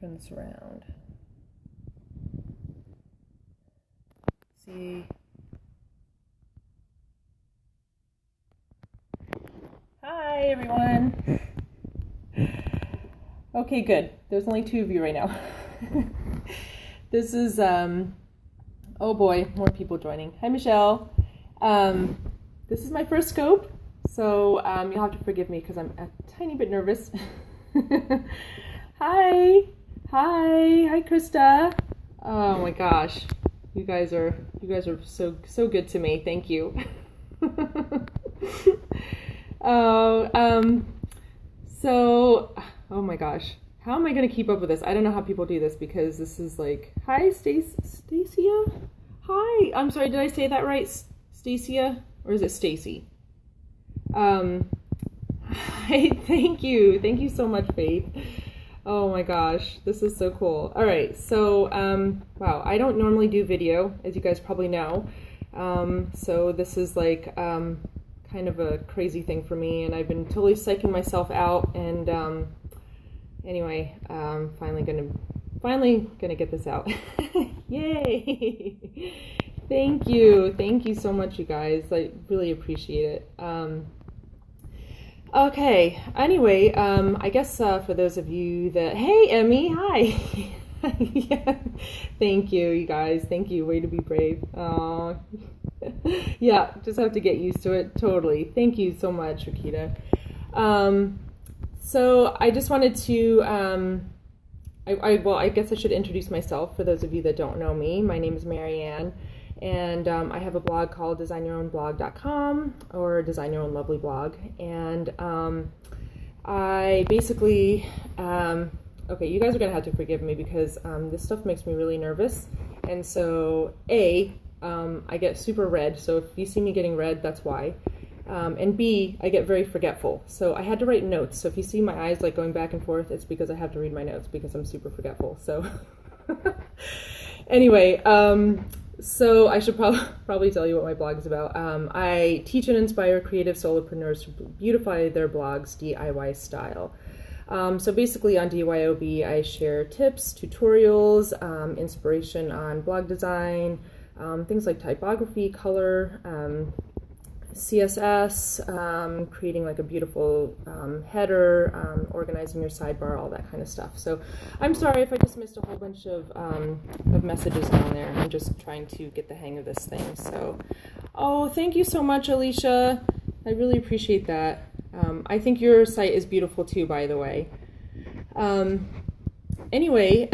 turn this around. See. Hi, everyone. Okay, good. There's only 2 of you right now. This is, oh boy, more people joining. Hi, Michelle. This is my first scope, so you'll have to forgive me because I'm a tiny bit nervous. Hi, Krista. Oh my gosh, you guys are so good to me. Thank you. Oh my gosh, how am I gonna keep up with this? I don't know how people do this because this is like, hi, Stacia. Hi, I'm sorry, did I say that right? Stacia, or is it Stacy? Hi, thank you so much, Faith. Oh my gosh, this is so cool. All right, so wow, I don't normally do video, as you guys probably know. So this is like kind of a crazy thing for me, and I've been totally psyching myself out. And anyway, finally gonna get this out. Yay! Thank you so much, you guys. I really appreciate it. Okay, anyway, I guess for those of you that, hey, Emmy, hi. Yeah. Thank you, you guys. Thank you. Way to be brave. Yeah, just have to get used to it. Totally. Thank you so much, Rakita. So I just wanted to, I guess I should introduce myself for those of you that don't know me. My name is Marianne. And I have a blog called designyourownblog.com, or Design Your Own Lovely blog. And I basically, okay, you guys are going to have to forgive me because this stuff makes me really nervous. And so, I get super red. So if you see me getting red, that's why. And B, I get very forgetful. So I had to write notes. So if you see my eyes like going back and forth, it's because I have to read my notes because I'm super forgetful. So anyway, so I should probably tell you what my blog is about. I teach and inspire creative solopreneurs to beautify their blogs DIY style. So basically on DYOB, I share tips, tutorials, inspiration on blog design, things like typography, color, CSS, creating like a beautiful header, organizing your sidebar, all that kind of stuff. So I'm sorry if I just missed a whole bunch of messages down there. I'm just trying to get the hang of this thing. So, oh, thank you so much, Alicia. I really appreciate that. I think your site is beautiful too, by the way. Anyway,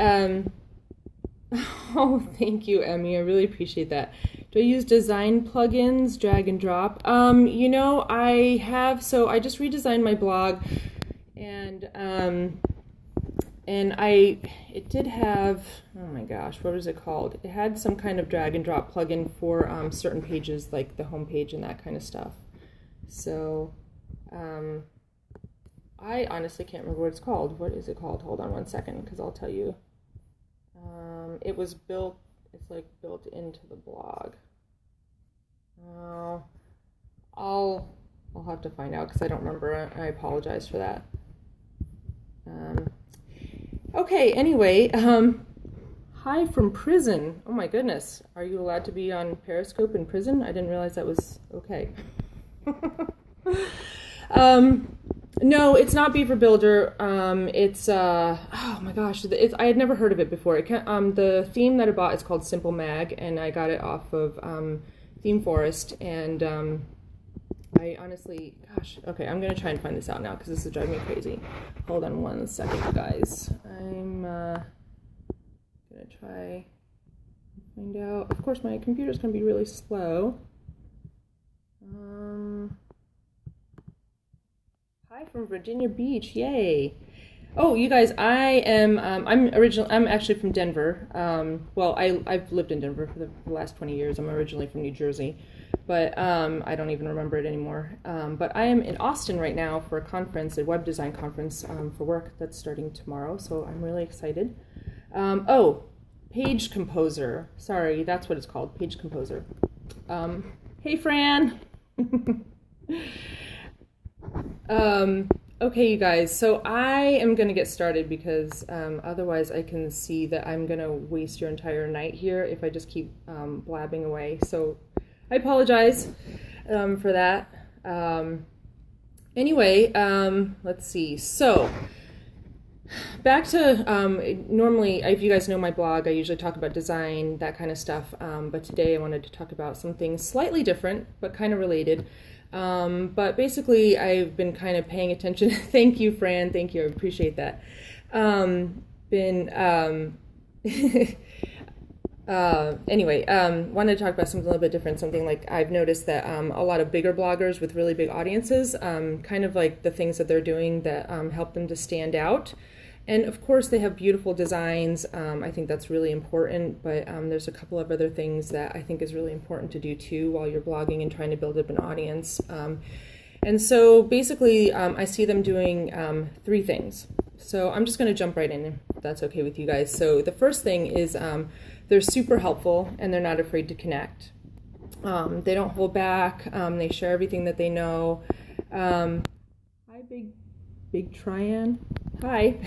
oh, thank you, Emmy. I really appreciate that. Do I use design plugins, drag and drop? You know, I have, so I just redesigned my blog, and it did have, oh my gosh, what was it called? It had some kind of drag and drop plugin for certain pages, like the home page and that kind of stuff. So, I honestly can't remember what it's called. What is it called? Hold on one second, because I'll tell you. It was built, it's like built into the blog. I'll have to find out because I don't remember. I apologize for that. Okay, anyway, hi from prison. Oh my goodness. Are you allowed to be on Periscope in prison? I didn't realize that was okay. No, it's not Beaver Builder. It's oh my gosh, I had never heard of it before. The theme that I bought is called Simple Mag, and I got it off of Theme Forest. And I honestly, gosh, okay, I'm gonna try and find this out now because this is driving me crazy. Hold on one second, you guys. I'm gonna try and find out. Of course, my computer's gonna be really slow. Hi from Virginia Beach, yay! Oh, you guys, I'm actually from Denver. Well, I've lived in Denver for the last 20 years. I'm originally from New Jersey, but I don't even remember it anymore. But I am in Austin right now for a conference, a web design conference for work that's starting tomorrow. So I'm really excited. Oh, Page Composer. Sorry, that's what it's called, Page Composer. Hey, Fran. Okay, you guys, so I am going to get started because otherwise I can see that I'm going to waste your entire night here if I just keep blabbing away. So I apologize for that. Anyway, let's see. So back to normally, if you guys know my blog, I usually talk about design, that kind of stuff. But today I wanted to talk about something slightly different, but kind of related. But basically, I've been kind of paying attention. Thank you, Fran. Thank you. I appreciate that. Anyway, wanted to talk about something a little bit different. Something like I've noticed that a lot of bigger bloggers with really big audiences, kind of like the things that they're doing that help them to stand out. And of course, they have beautiful designs. I think that's really important, but there's a couple of other things that I think is really important to do too while you're blogging and trying to build up an audience. And so basically, I see them doing three things. So I'm just going to jump right in, if that's okay with you guys. So the first thing is they're super helpful and they're not afraid to connect. They don't hold back. They share everything that they know. Hi, Big Tryan. Hi.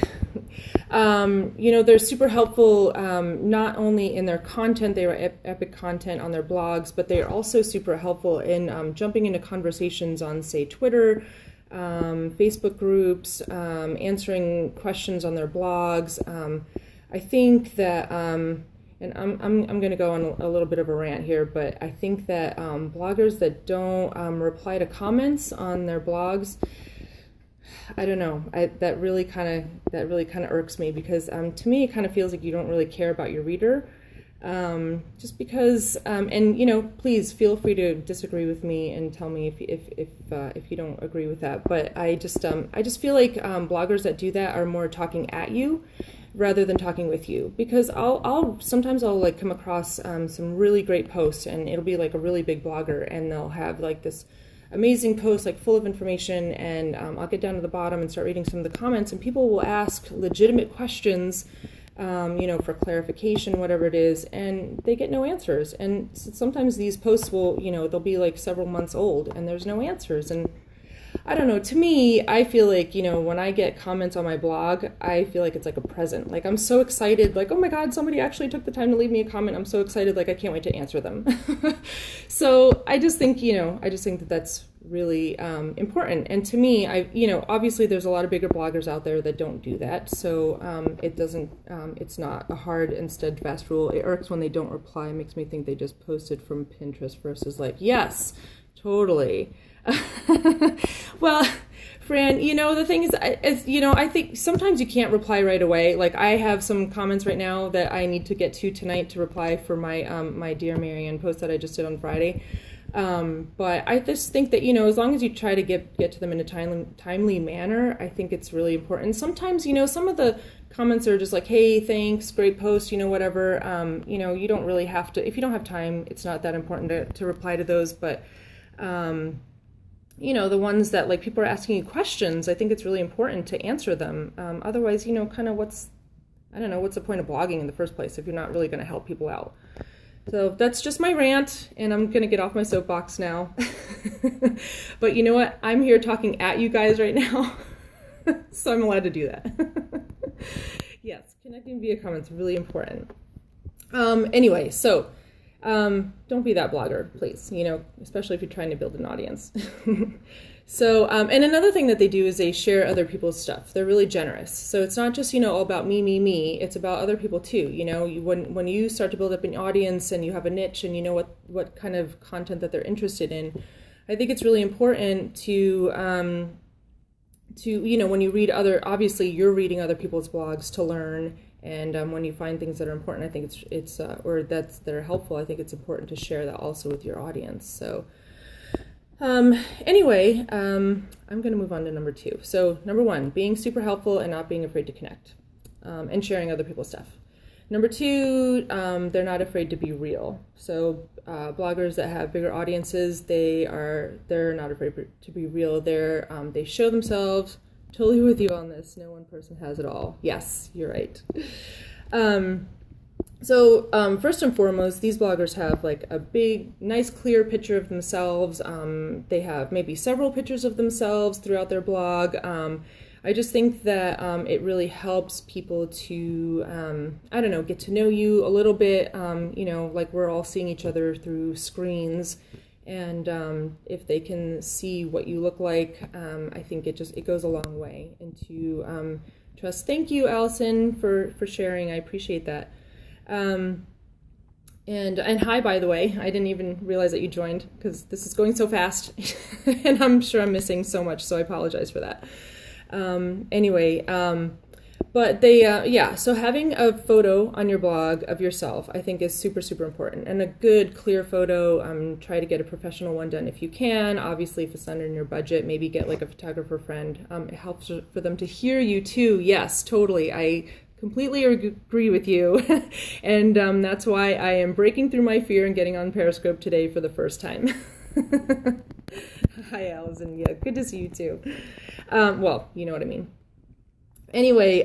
They're super helpful, not only in their content, they write epic content on their blogs, but they are also super helpful in jumping into conversations on, say, Twitter, Facebook groups, answering questions on their blogs. I think that, and I'm going to go on a little bit of a rant here, but I think that bloggers that don't reply to comments on their blogs, I don't know. That really kind of irks me because to me it kind of feels like you don't really care about your reader. Just because, and please feel free to disagree with me and tell me if you don't agree with that. But I just feel like bloggers that do that are more talking at you rather than talking with you. Because sometimes I'll like come across some really great posts and it'll be like a really big blogger and they'll have like this amazing post like full of information, and I'll get down to the bottom and start reading some of the comments, and people will ask legitimate questions, for clarification, whatever it is, and they get no answers. And sometimes these posts will, they'll be like several months old and there's no answers. And I don't know, to me, I feel like, when I get comments on my blog, I feel like it's like a present. Like I'm so excited, like, oh my God, somebody actually took the time to leave me a comment. I'm so excited, like I can't wait to answer them. So I just think, that that's really important. And to me, obviously there's a lot of bigger bloggers out there that don't do that. So it's not a hard and steadfast rule. It irks when they don't reply. It makes me think they just posted from Pinterest versus like, yes, totally. Well, Fran, the thing is, I think sometimes you can't reply right away. Like I have some comments right now that I need to get to tonight to reply for my my Dear Marianne post that I just did on Friday. But I just think that, as long as you try to get to them in a timely manner, I think it's really important. Sometimes, some of the comments are just like, hey, thanks, great post, whatever. You don't really have to, if you don't have time, it's not that important to reply to those. But, the ones that like people are asking you questions, I think it's really important to answer them. Otherwise, kind of what's the point of blogging in the first place if you're not really going to help people out? So that's just my rant, and I'm going to get off my soapbox now. But you know what? I'm here talking at you guys right now, so I'm allowed to do that. Yes, connecting via comments is really important. Anyway, so don't be that blogger, please, especially if you're trying to build an audience. So, and another thing that they do is they share other people's stuff. They're really generous. So it's not just, all about me. It's about other people too. When you start to build up an audience and you have a niche and you know what kind of content that they're interested in, I think it's really important to when you read obviously you're reading other people's blogs to learn. And when you find things that are important, I think that are helpful, I think it's important to share that also with your audience. So anyway, I'm going to move on to number 2. So number 1, being super helpful and not being afraid to connect, and sharing other people's stuff. Number 2, they're not afraid to be real. So bloggers that have bigger audiences, they're not afraid to be real. They show themselves. Totally with you on this. No one person has it all. Yes, you're right. So first and foremost, these bloggers have like a big, nice, clear picture of themselves. They have maybe several pictures of themselves throughout their blog. I just think that it really helps people to, I don't know, get to know you a little bit. You know, like we're all seeing each other through screens. And if they can see what you look like, I think it goes a long way into trust. Thank you, Allison, for sharing. I appreciate that. And hi, by the way. I didn't even realize that you joined because this is going so fast, and I'm sure I'm missing so much, so I apologize for that. Anyway, but they, yeah, so having a photo on your blog of yourself, I think is super, super important. And a good, clear photo, try to get a professional one done if you can. Obviously, if it's under your budget, maybe get like a photographer friend. It helps for them to hear you too. Yes, totally. I completely agree with you. And that's why I am breaking through my fear and getting on Periscope today for the first time. Hi, Allison. Yeah, good to see you too. Well, you know what I mean. Anyway,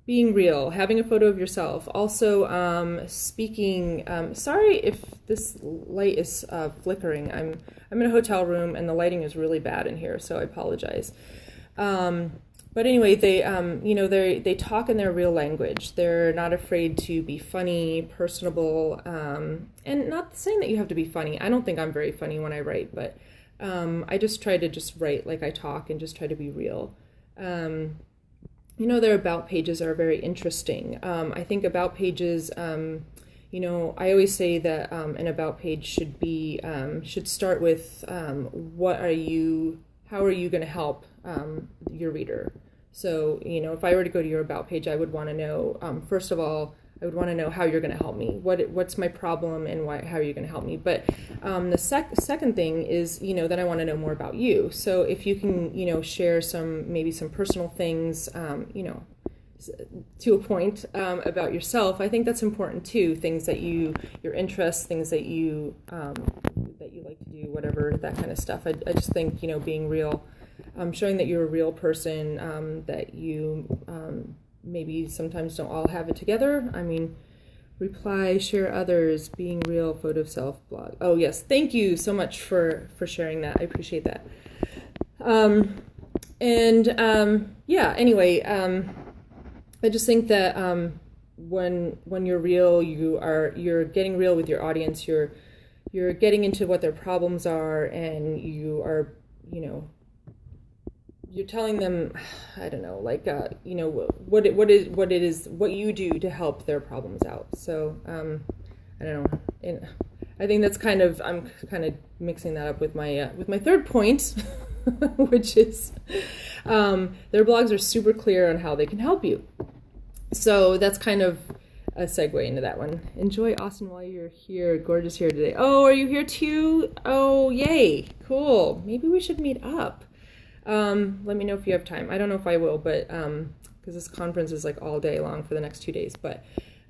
being real, having a photo of yourself. Also, speaking, sorry if this light is flickering. I'm in a hotel room and the lighting is really bad in here, so I apologize. But anyway, they, you know, they talk in their real language. They're not afraid to be funny, personable, and not saying that you have to be funny. I don't think I'm very funny when I write, but I just try to just write like I talk and just try to be real. You know, their about pages are very interesting. I think about pages, you know, I always say that an about page should start with how are you going to help your reader? So, you know, if I were to go to your about page, I would want to know, first of all, I would want to know how you're going to help me. What's my problem and how are you going to help me? But the second thing is, you know, then I want to know more about you. So if you can, you know, share maybe some personal things, you know, to a point about yourself, I think that's important too. Things that your interests, things that you like to do, whatever, that kind of stuff. I just think, you know, being real, showing that you're a real person, that you maybe sometimes don't all have it together. I mean, reply, share others, being real, photo of self, blog. Oh yes, thank you so much for sharing that. I appreciate that. Yeah. Anyway, I just think that when you're real, you're getting real with your audience. You're getting into what their problems are, and you are, you know, you're telling them, I don't know, like, you know, what you do to help their problems out. So, I don't know. And I think that's I'm kind of mixing that up with my third point, which is, their blogs are super clear on how they can help you. So that's kind of a segue into that one. Enjoy Austin while you're here. Gorgeous here today. Oh, are you here too? Oh, yay. Cool. Maybe we should meet up. Let me know if you have time. I don't know if I will, but because this conference is like all day long for the next 2 days, but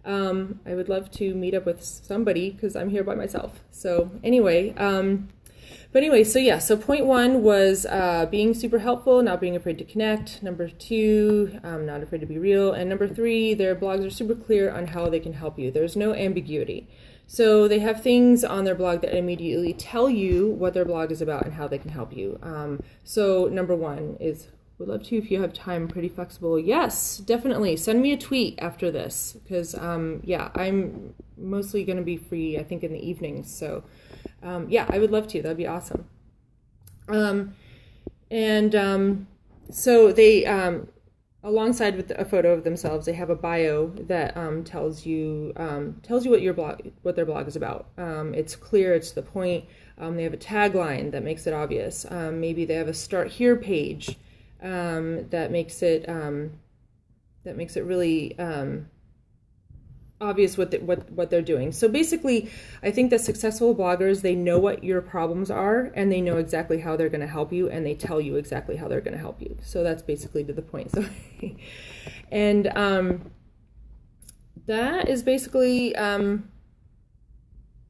I would love to meet up with somebody because I'm here by myself. So anyway, so yeah, so point 1 was being super helpful, not being afraid to connect. Number 2, not afraid to be real. And number 3, their blogs are super clear on how they can help you. There's no ambiguity. So they have things on their blog that immediately tell you what their blog is about and how they can help you. So number 1 is, would love to if you have time, pretty flexible. Yes, definitely. Send me a tweet after this because, yeah, I'm mostly going to be free, I think, in the evenings. So, yeah, I would love to. That'd be awesome. So they, alongside with a photo of themselves, they have a bio that tells you what their blog is about. It's clear, it's to the point. They have a tagline that makes it obvious. Maybe they have a start here page that makes it really obvious what they're doing. So basically, I think that successful bloggers, they know what your problems are and they know exactly how they're going to help you, and they tell you exactly how they're going to help you. So that's basically to the point. So, and that is basically the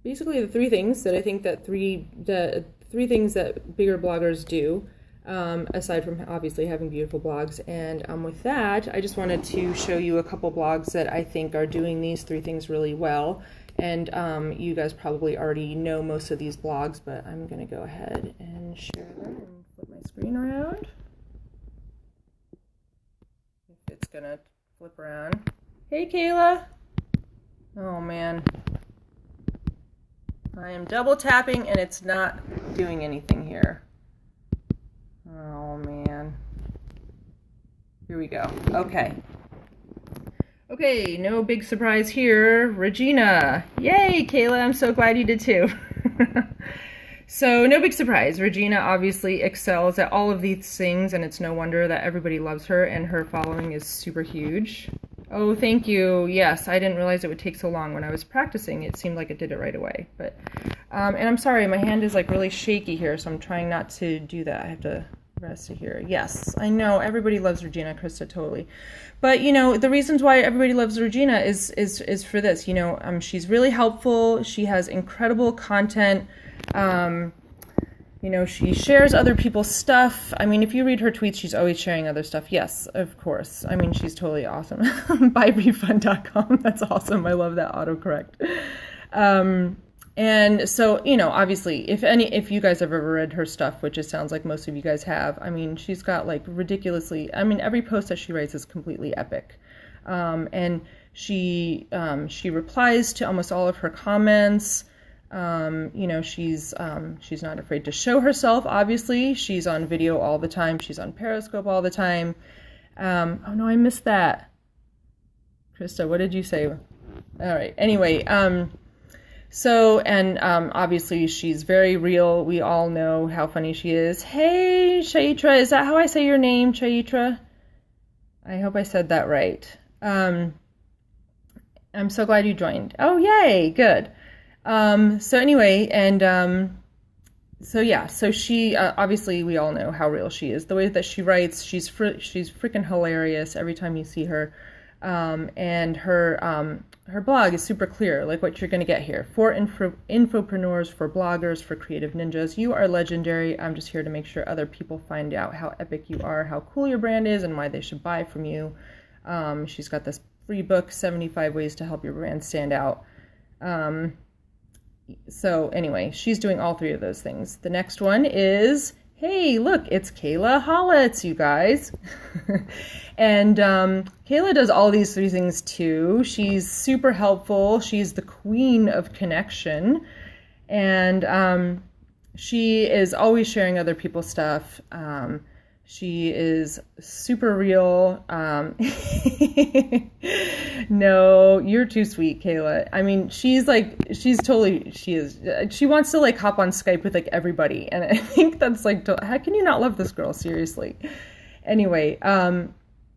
3 things that I think the 3 things that bigger bloggers do. aside from obviously having beautiful blogs. And with that, I just wanted to show you a couple blogs that I think are doing these 3 things really well. And you guys probably already know most of these blogs, but I'm going to go ahead and share them and flip my screen around. If it's going to flip around. Hey, Kayla. Oh, man. I am double tapping and it's not doing anything here. Oh, man. Here we go. Okay. Okay, no big surprise here. Regina. Yay, Kayla. I'm so glad you did too. So, no big surprise. Regina obviously excels at all of these things, and it's no wonder that everybody loves her, and her following is super huge. Oh, thank you. Yes, I didn't realize it would take so long. When I was practicing, it seemed like it did it right away. But, and I'm sorry, my hand is like really shaky here, so I'm trying not to do that. I have to rest it here. Yes, I know everybody loves Regina, Krista, totally. But you know, the reasons why everybody loves Regina is for this. You know, she's really helpful. She has incredible content. You know, she shares other people's stuff. I mean, if you read her tweets, she's always sharing other stuff. Yes, of course. I mean, she's totally awesome. Buyrefund.com. That's awesome. I love that autocorrect. And so, you know, obviously, if you guys have ever read her stuff, which it sounds like most of you guys have, I mean, she's got like ridiculously, I mean, every post that she writes is completely epic. And she replies to almost all of her comments. You know, she's not afraid to show herself, obviously. She's on video all the time. She's on Periscope all the time. Oh no, I missed that. Krista, what did you say? All right. Anyway, so, and obviously she's very real. We all know how funny she is. Hey, Chaitra, is that how I say your name, Chaitra? I hope I said that right. I'm so glad you joined. Oh, yay, good. So anyway, and so yeah, so she, obviously we all know how real she is. The way that she writes, she's freaking hilarious every time you see her. And her blog is super clear, like what you're going to get here. For infopreneurs, for bloggers, for creative ninjas. You are legendary. I'm just here to make sure other people find out how epic you are, how cool your brand is, and why they should buy from you. She's got this free book, 75 Ways to Help Your Brand Stand Out. So anyway, she's doing all 3 of those things. The next one is, hey, look, it's Kayla Hollitz, you guys. And Kayla does all these 3 things too. She's super helpful. She's the queen of connection. And she is always sharing other people's stuff. She is super real. No, you're too sweet, Kayla. I mean, she wants to like hop on Skype with like everybody. And I think that's like, how can you not love this girl? Seriously. Anyway,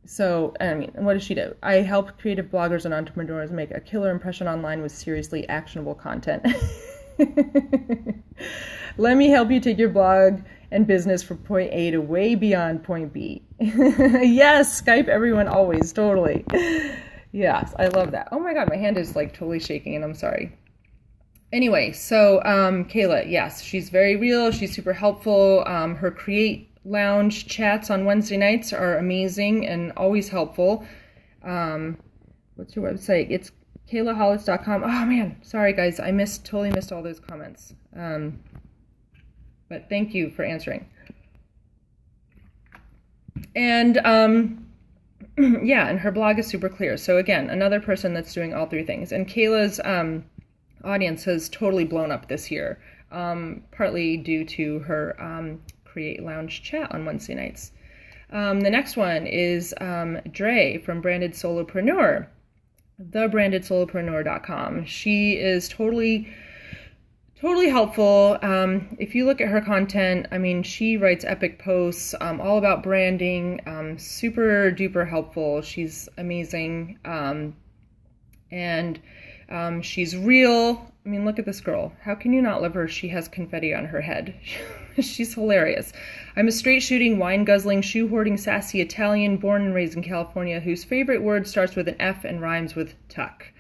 so, I mean, what does she do? I help creative bloggers and entrepreneurs make a killer impression online with seriously actionable content. Let me help you take your blog and business from point A to way beyond point B. Yes, Skype everyone always, totally. Yes, I love that. Oh my God, my hand is like totally shaking and I'm sorry. Anyway, so Kayla, yes, she's very real. She's super helpful. Her Create Lounge chats on Wednesday nights are amazing and always helpful. What's your website? It's KaylaHollitz.com. Oh man, sorry guys, I totally missed all those comments. But thank you for answering. And yeah, and her blog is super clear. So again, another person that's doing all 3 things. And Kayla's audience has totally blown up this year, partly due to her Create Lounge chat on Wednesday nights. The next one is Dre from Branded Solopreneur, thebrandedsolopreneur.com. She is totally helpful. If you look at her content, I mean, she writes epic posts all about branding, super duper helpful. She's amazing. And she's real. I mean, look at this girl. How can you not love her? She has confetti on her head. She's hilarious. I'm a straight-shooting, wine-guzzling, shoe-hoarding, sassy Italian, born and raised in California, whose favorite word starts with an F and rhymes with tuck.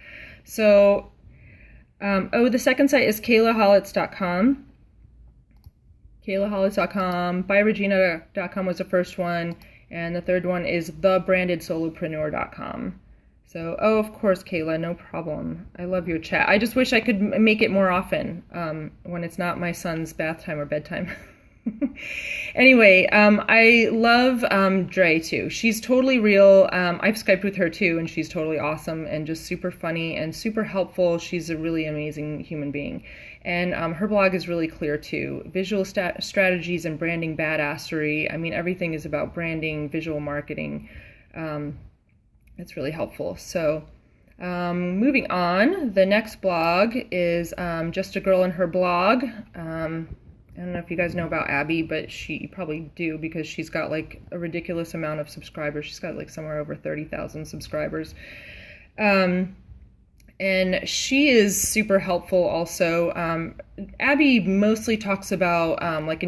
So, the second site is KaylaHollitz.com. KaylaHollis.com. ByRegina.com was the first one. And the third one is TheBrandedSolopreneur.com. So, oh, of course, Kayla, no problem. I love your chat. I just wish I could make it more often when it's not my son's bath time or bedtime. Anyway, I love Dre too. She's totally real. I've Skyped with her too, and she's totally awesome and just super funny and super helpful. She's a really amazing human being. And her blog is really clear too. Visual strategies and branding badassery. I mean, everything is about branding, visual marketing. It's really helpful. So moving on, the next blog is Just a Girl and Her Blog. I don't know if you guys know about Abby, but you probably do because she's got like a ridiculous amount of subscribers. She's got like somewhere over 30,000 subscribers. And she is super helpful also. Abby mostly talks about like